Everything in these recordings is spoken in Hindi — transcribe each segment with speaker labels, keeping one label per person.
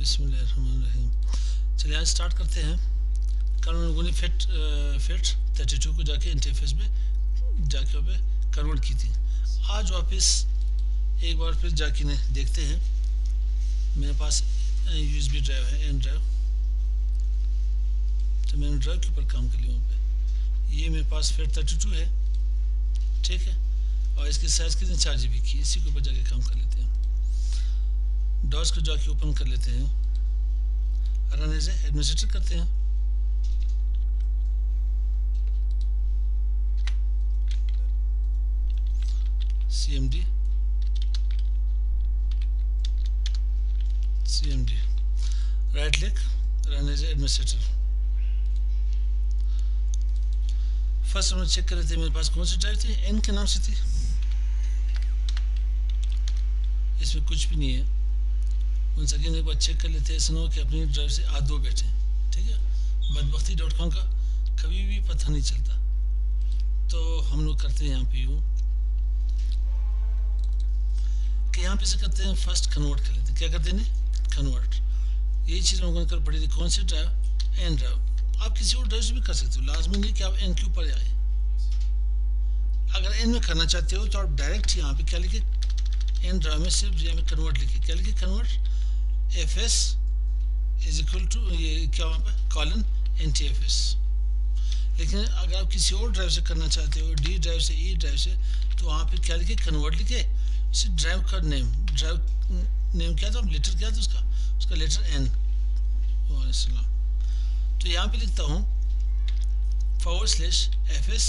Speaker 1: बिस्मिल्लाहिर्रहमानिर्रहीम। चलिए आज स्टार्ट करते हैं। कल उन्होंने गुनी फिट 32 को जाके इंटरफेस में जाके वहाँ पे कन्वर्ट की थी। आज वापस एक बार फिर जाके ने देखते हैं। मेरे पास USB ड्राइव है, एन ड्राइव, तो मैंने ड्राइव के ऊपर काम कर लिया वहाँ पे। ये मेरे पास फिट 32 है, ठीक है, और इसकी साइज़ कितनी 4 GB की। इसी के ऊपर जाके काम कर लेते हैं। डॉस को जाके ओपन कर लेते हैं, रन एज एडमिनिस्ट्रेटर करते हैं। CMD right click, run as administrator. First हम चेक कर लेते हैं मेरे पास कौन सी ड्राइव थी, एन के नाम से थी। इसमें कुछ भी नहीं है। उनसे अगेन एक बार चेक कर लेते हैं, ऐसा ना हो कि अपनी ड्राइव से आज दो बैठे, ठीक है। बदबख्ती.com का कभी भी पता नहीं चलता। तो हम लोग करते हैं यहाँ पे यूँ कि यहाँ पे से करते हैं, फर्स्ट कन्वर्ट कर लेते हैं। क्या करते हैं, कन्वर्ट। यही चीज़ हम कर पड़ी थी। कौन सी ड्राइव, एन ड्राइव। आप किसी और ड्राइव से भी कर सकते हो, लाजमी नहीं कि आप एन के ऊपर आए। अगर एन में करना चाहते हो तो आप डायरेक्ट यहाँ पे क्या लिखे, एन ड्राइव में सिर्फ यहाँ पे कन्वर्ट लिखे। क्या लिखे, convert fs is equal to ये क्या वहाँ पे कॉलन NTFS। लेकिन अगर आप किसी और ड्राइव से करना चाहते हो, डी ड्राइव से, ई ड्राइव से, तो वहाँ पे क्या लिखे, कन्वर्ट लिखे। इसी ड्राइव का नेम, ड्राइव नेम क्या था, लेटर क्या था उसका लेटर N। तो यहाँ पे लिखता हूँ /fs,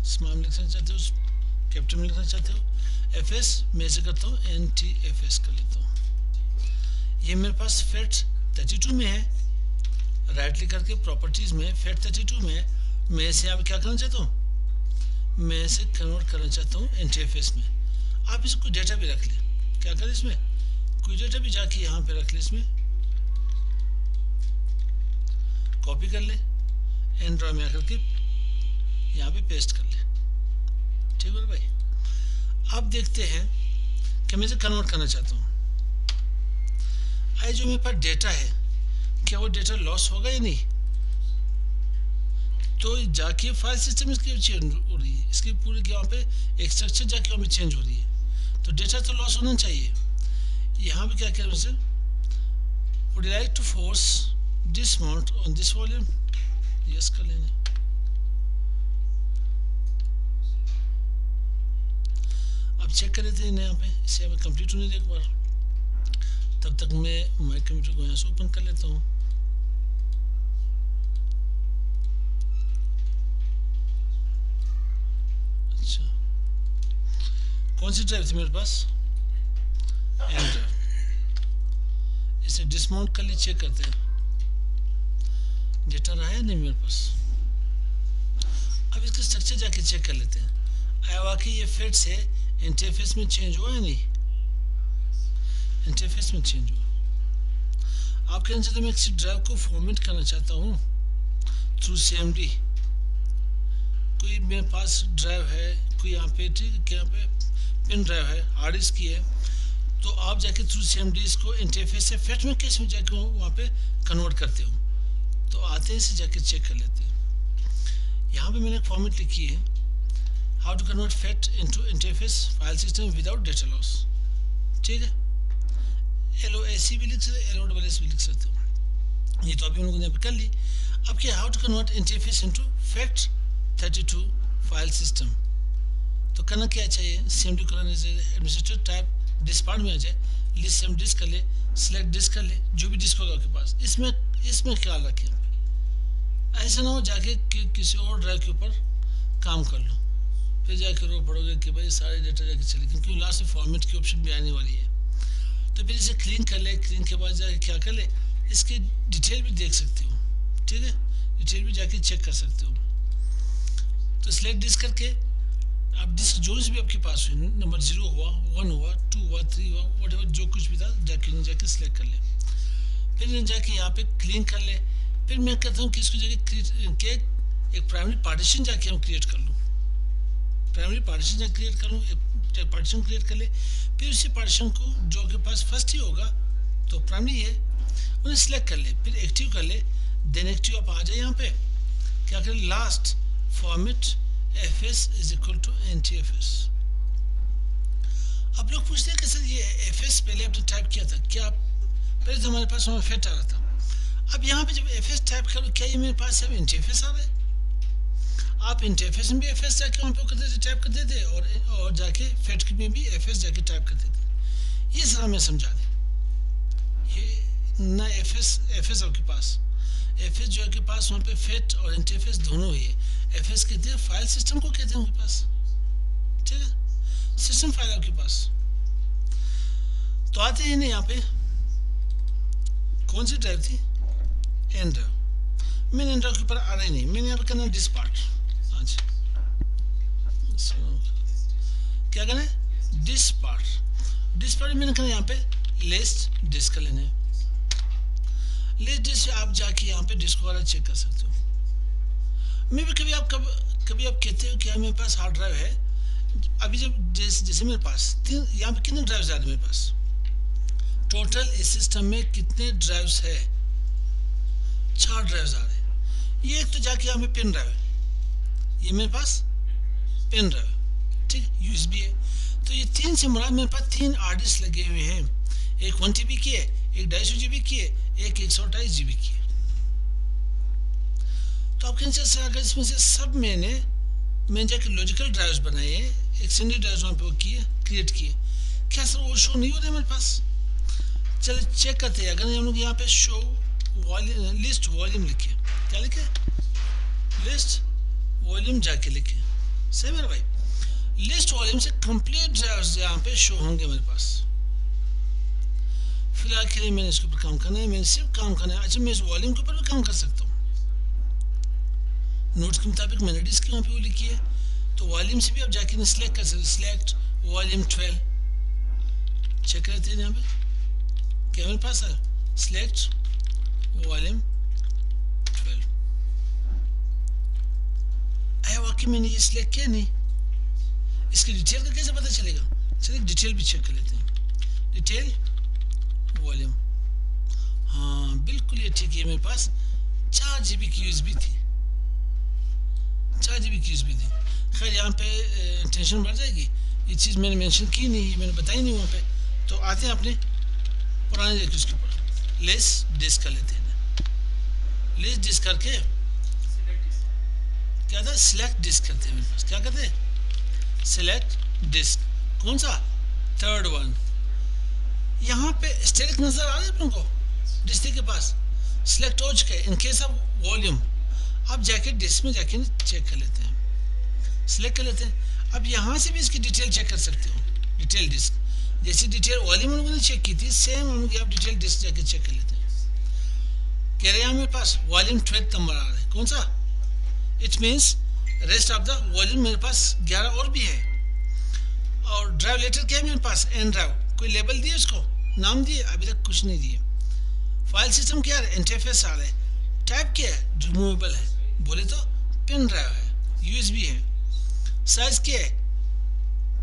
Speaker 1: स्मॉल में लिखना चाहते हो, कैपिटल में लिखना चाहते हो, fs में से करता हूँ NTFS कर लेता हूँ। ये मेरे पास फिट 32 में है। राइट क्लिक करके प्रॉपर्टीज में फिट 32 में मैं इसे यहाँ पे क्या करना चाहता हूँ, मैं इसे कन्वर्ट करना चाहता हूँ NTFS में। आप इसको डेटा भी रख लें। क्या करें, इसमें कोई डेटा भी जाके यहाँ पे रख ले, इसमें कॉपी कर ले, एन ड्राइव में आकर के यहाँ पे पेस्ट कर ले, ठीक है भाई। अब देखते हैं कि मैं इसे कन्वर्ट करना चाहता हूँ। जो मेरे पास डेटा है, क्या वो डेटा लॉस होगा या नहीं। तो जाके फाइल सिस्टम इसकी चेंज हो रही है, इसकी पूरी यहाँ पे एक स्ट्रक्चर जाके वहाँ पे चेंज हो रही है, तो डेटा तो लॉस होना चाहिए। यहाँ पे क्या करें, sir would you like to force dismount on this volume, yes कर लेंगे। अब चेक कर लेते हैं यहाँ पे, इसे हमें कंप्लीट होने दे एक बार। तब तक मैं माई कंप्यूटर को यहाँ से ओपन कर लेता हूँ। अच्छा, कौन सी ड्राइव थी मेरे पास, एन ड्राइव। इसे डिसमाउंट कर लिए, चेक करते हैं डेटा रहा है नहीं मेरे पास। अब इसका स्ट्रक्चर जाके चेक कर लेते हैं, आया वाकई ये फिट से इंटरफेस में चेंज हुआ या नहीं। इंटरफेस में चेंज हुआ। आप कहना चाहते हैं मैं किसी ड्राइव को फॉर्मेट करना चाहता हूँ थ्रू CMD। कोई मेरे पास ड्राइव है, कोई यहाँ पे, ठीक है, यहाँ पे पिन ड्राइव है, हार्ड डिस्क की है, तो आप जाके थ्रू CMD इसको इंटरफेस से फिट में कैसे जाके वहाँ पे कन्वर्ट करते हो। तो आते हैं, इसे जाके चेक कर लेते हैं। यहाँ पे मैंने एक फॉर्मेट लिखी है, how to convert fit into interface file system without data loss, ठीक है। LOAC भी लिख सकते, LOSS भी लिख सकते हो। ये तो अभी हम लोगों ने कर ली। अब क्या, how to convert interface into FAT 32 file system. तो करना क्या चाहिए, CMD करने से एडमिनिस्ट्रेटर टाइप डिस्क पार्ट में आ जाए, लिस्ट CMD डिस्क कर ले, सिलेक्ट डिस्क कर ले, जो भी डिस्क होगा आपके पास। इसमें ख्याल रखें, ऐसा ना हो जाके कि किसी और ड्राइव के ऊपर काम कर लो, फिर जाके रो पड़ोगे कि भाई सारे डेटा जाके चले, क्योंकि लास्ट में फॉर्मेट की ऑप्शन भी आने वाली है। तो फिर इसे क्लीन कर ले, क्लीन के बाद जाके क्या कर ले, इसके डिटेल भी देख सकते हो, ठीक है, डिटेल भी जाके चेक कर सकते हो। तो सिलेक्ट डिस्क करके अब डिस्क जो भी आपके पास हुई, नंबर 0 हुआ, 1 हुआ, 2 हुआ, 3 हुआ, व्हाटएवर जो कुछ भी था, जाके सिलेक्ट कर ले। फिर जाके यहाँ पे क्लीन कर ले। फिर मैं कहता हूँ कि इसको जाके एक प्राइमरी पार्टीशन जाके हम क्रिएट कर लूँ, प्राइमरी पार्टीशन जाके क्रिएट कर लूँ, पार्टीशन क्रिएट कर ले। फिर उसी पार्टीशन को जो के पास फर्स्ट ही होगा तो प्राइमरी है, उन्हें सिलेक्ट कर ले, फिर एक्टिव कर ले, देन एक्टिव आप आ जाए यहाँ पे, क्या करें, last format fs is equal to ntfs। अब लोग पूछते हैं कि सर ये fs पहले आपने टाइप किया था क्या? पहले तो हमारे पास वहाँ फेट आ रहा था, अब यहाँ पे जब fs टाइप करो, क्या ये मेरे पास अब ntfs आ रहा है? आप इंटरफेस में भी fs जाके वहाँ पे करते थे, टाइप करते थे, और जाके फेट में भी fs जाके टाइप करते थे। ये जरा मैं समझा दें, ये ना fs आपके पास, fs जो आपके पास वहाँ पे फेट और इंटरफेस दोनों ही है। fs कहते हैं फाइल सिस्टम को कहते हैं आपके पास, ठीक है, सिस्टम फाइल आपके पास। तो आते हैं ना यहाँ पे, कौन सी ड्राइव थी? N drive. मैंने एन ड्राइव के ऊपर आ रही नहीं, मैंने यहाँ पे करना डिस्क पार्ट। क्या करना है? Disc part. डिस्क पार्ट मैंने करना यहाँ पे लिस्ट डिस्क का लेना है। लिस्ट डिस्क आप जाके यहाँ पे डिस्क वाला चेक कर सकते हो। मैं भी कभी आप कहते हो कि मेरे पास हार्ड ड्राइव है, अभी जब जैसे मेरे पास यहाँ पे कितने ड्राइव्स आ रहे हैं मेरे पास, टोटल इस सिस्टम में कितने ड्राइव्स है? 4 ड्राइव्स आ रहे हैं। ये एक तो जाके यहाँ पे पेन ड्राइव है, ये मेरे पास पेन ड्राइव, ठीक, यूएसबी है। तो ये 3 से मुराद मेरे पास 3 हार्ड डिस्क लगे हुए हैं, एक 1 TB की है, एक 250 GB की है, एक 128 GB की है। तो आप कहें सर अगर इसमें से सब मैंने जाके लॉजिकल ड्राइव्स बनाए हैं, एक्सटेंडेड ड्राइव्स वहाँ पे वो किए, क्रिएट किए, क्या सर वो शो नहीं हो रहे मेरे पास? चलिए चेक करते हैं। अगर हम लोग यहाँ पे शो लिस्ट वॉल्यूम लिखे, क्या लिखे? लिस्ट वॉल्यूम जाके लिखे, सही मेरा भाई। लिस्ट वॉल्यूम से कंप्लीट ड्राइव्स यहाँ पे शो होंगे मेरे पास। फिलहाल के लिए मैंने इसके ऊपर काम करना है, मैंने सिर्फ काम करना है। अच्छा, मैं इस वॉल्यूम के ऊपर भी काम कर सकता हूँ, नोट्स के मुताबिक मैंने डिस्क वहाँ पे वो लिखी है, तो वॉल्यूम से भी आप जाके सिलेक्ट कर सकते, सिलेक्ट वॉल्यूम 12। चेक करते हैं यहाँ पे क्या मेरे पास है, सिलेक्ट वॉल्यूम 12। आया वाकई मैंने ये सिलेक्ट किया नहीं, इसकी डिटेल का कैसे पता चलेगा? चलिए डिटेल भी चेक कर लेते हैं। डिटेल वॉल्यूम, हाँ बिल्कुल ये ठीक है, मेरे पास 4 GB की यूएसबी थी, 4 GB की यूएसबी थी। खैर यहाँ पे टेंशन बढ़ जाएगी, ये चीज़ मैंने मेंशन की नहीं, मैंने बताई नहीं वहाँ पे। तो आते हैं अपने पुराने डिस्क के ऊपर, लिस्ट डिस्क कर लेते हैं। लिस्ट डिस्क करके क्या था, सिलेक्ट डिस्क करते हैं। मेरे पास क्या करते हैं, सिलेक्ट डिस्क, कौन सा? 3rd one. यहाँ पे स्टैटिक नजर आ रहा है तुमको डिस्क के पास, सिलेक्ट हो चुका है। इन केस ऑफ वॉल्यूम अब जाके डिस्क में जाके चेक कर लेते हैं, सिलेक्ट कर लेते हैं। अब यहाँ से भी इसकी डिटेल चेक कर सकते हो, डिटेल डिस्क, जैसे डिटेल वॉल्यूम हम लोगों ने चेक की थी, सेम हम लोग आप डिटेल डिस्क जाके चेक कर लेते हैं। कह रहे हैं यहाँ मेरे पास वॉल्यूम 12 नंबर आ रहा है, कौन सा? It means rest of the volume मेरे पास 11 और भी है। और ड्राइव लेटर क्या है मेरे पास? N drive. कोई लेबल दिए उसको, नाम दिए? अभी तक कुछ नहीं दिए। फाइल सिस्टम क्या है? इंटरफेस आ रहा है। टाइप क्या है? रिमूवेबल है, बोले तो पेन ड्राइव है, यूएसबी है। साइज क्या है?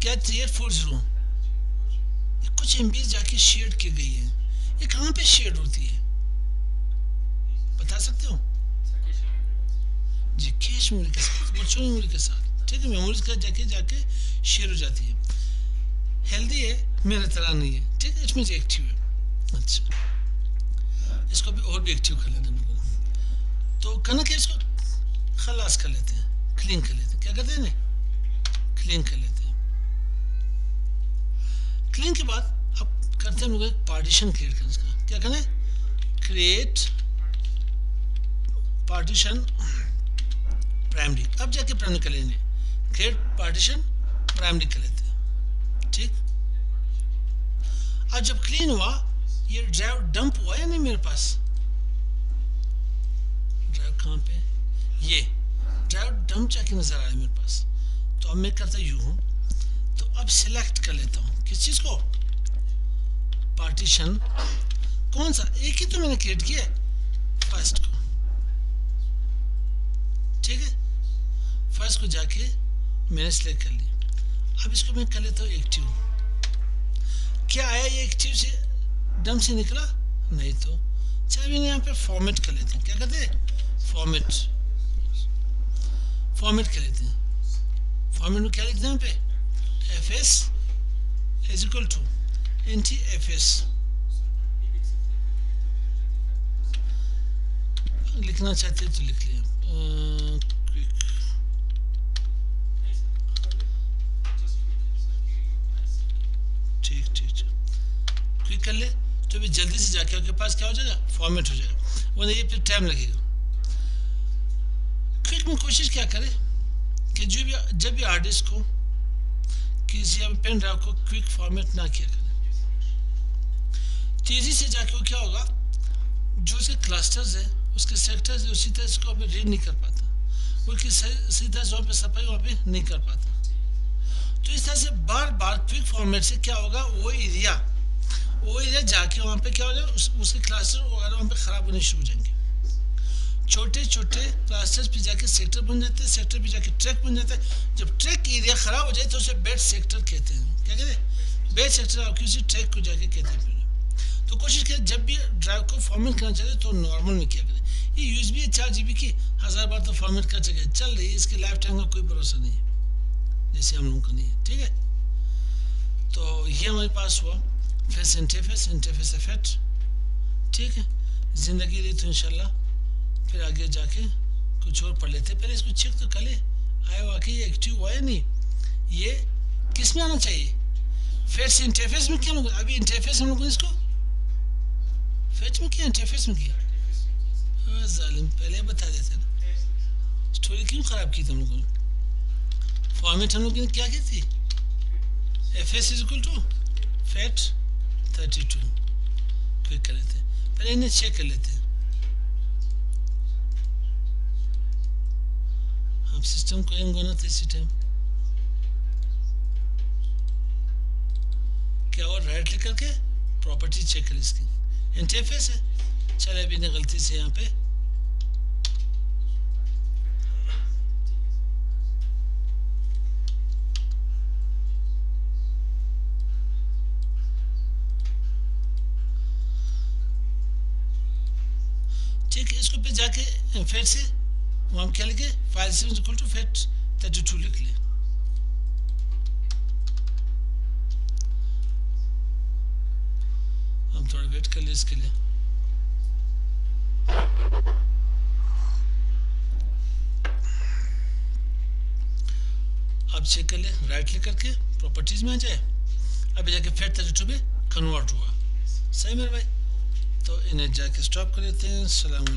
Speaker 1: क्या 3840, कुछ MB जाके शेयर की गई है। ये कहाँ पे शेयर होती है बता सकते हो? जी कैश मेमोरी के साथ, वर्चुअल मेमोरी के साथ, ठीक है, मेमोरीज का जाके शेयर हो जाती है। हेल्दी है, मेरे तरह नहीं है, ठीक है, इसमें से एक्टिव है। अच्छा, इसको भी और भी एक्टिव कर लेते हैं। तो करना क्या, इसको खलास कर लेते हैं, क्लीन कर लेते हैं। क्या करते हैं ना, क्लीन कर लेते हैं। क्लीन के बाद अब करते हैं हम लोग एक पार्टीशन क्रिएट करने का। क्या करना है, क्रिएट पार्टीशन प्राइमरी। अब जाके प्राइमरी कर लेंगे, क्रिएट पार्टीशन प्राइमरी कर लेते हैं, ठीक। अब जब क्लीन हुआ, ये ड्राइव डंप हुआ या नहीं मेरे पास? ड्राइव कहाँ पे? ये ड्राइव डंप जाके नजर आ रहा है मेरे पास। तो अब मैं करता यूं हूं, तो अब सिलेक्ट कर लेता हूं किस चीज को, पार्टीशन। कौन सा? एक ही तो मैंने क्रिएट किया है, फर्स्ट को, ठीक है। फर्स्ट को जाके मैंने सिलेक्ट कर लिया। अब इसको मैं कर लेता हूँ एक्टिव। क्या आया ये एक्टिव से? डंप से निकला नहीं, तो चलिए यहाँ पे फॉर्मेट कर लेते हैं, क्या कहते हैं, फॉर्मेट, फॉर्मेट कर लेते हैं। फॉर्मेट में क्या लिखते हैं यहाँ पे, F S is equal to N T F S, लिखना चाहते हैं तो लिख लिया, क्विक, ठीक ठीक ठीक, क्विक कर ले तो भी जल्दी से जाके आपके पास क्या हो जाएगा, फॉर्मेट हो जाएगा, वो नहीं फिर टाइम लगेगा। क्विक में कोशिश क्या करें कि जब भी हार्ड डिस्क को किसी पेन ड्राइव को क्विक फॉर्मेट ना किया करें, तेजी से जाके वो क्या होगा, जो उसके क्लस्टर्स है, उसके सेक्टर्स है, उसी तरह इसको अभी रीड नहीं कर पाता, बल्कि सही तरह से वहाँ पे सफाई वहाँ पे नहीं कर पाता। तो इस तरह से बार बार क्विक फॉर्मेट से क्या होगा, वो एरिया जाके वहाँ पे क्या हो जाएगा, उसके क्लस्टर वगैरह वहाँ पे ख़राब होने शुरू हो जाएंगे। छोटे छोटे क्लस्टर्स पे जाके सेक्टर बन जाते हैं, सेक्टर पे जाके ट्रैक बन जाता है। जब ट्रैक एरिया ख़राब हो जाए तो उसे बेड सेक्टर कहते हैं, क्या कहते हैं, बेड सेक्टर, आप किसी ट्रैक को जाके कहते हैं। तो कोशिश करें जब भी ड्राइव को फॉर्मेट करना चाहते तो नॉर्मल में क्या करें। ये यूएसबी 4 GB की 1000 बार तो फॉर्मेट कर सके चल रही है, इसके लाइफ टाइम का कोई भरोसा नहीं है, जैसे हम लोगों का नहीं है, ठीक है। तो ये हमारे पास हुआ फेस इंटरफेस इफेक्ट, ठीक है। ज़िंदगी रही तो इंशाल्लाह फिर आगे जाके कुछ और पढ़ लेते, पहले इसको चेक तो कर ले आया वाकई एक्टिव हुआ है नहीं। ये किस में आना चाहिए, फेस इंटरफेस में, क्या लोग अभी इंटरफेस हम लोगों ने इसको फेच में किया, इंटरफेस में किया, जालिम पहले बता देते ना, स्टोरी क्यों ख़राब की तुम लोगों ने। फॉर्मेट हम लोगों ने क्या की थी, F S is equal to FAT 32, click कर लेते हैं, पहले इन्हें चेक कर लेते हैं। अब सिस्टम को हैंग होना था इसी टाइम, क्या और राइट क्लिक करके प्रॉपर्टी चेक करें, इसकी इंटरफेस है, चले अभी ने गलती से यहाँ पे ठीक है। इसको पे जाके फेट से वहाँ क्या लिखे, फाइल से इक्वल टू फेट 32 लिख ले। हम थोड़ा वेट कर ले इसके लिए। अब चेक कर ले, राइट क्लिक करके प्रॉपर्टीज में आ जाए, अभी जाके फेट 32 में कन्वर्ट हुआ, सही मेरे भाई। तो इन्हें जाके स्टॉप कर लेते हैं। सलाम।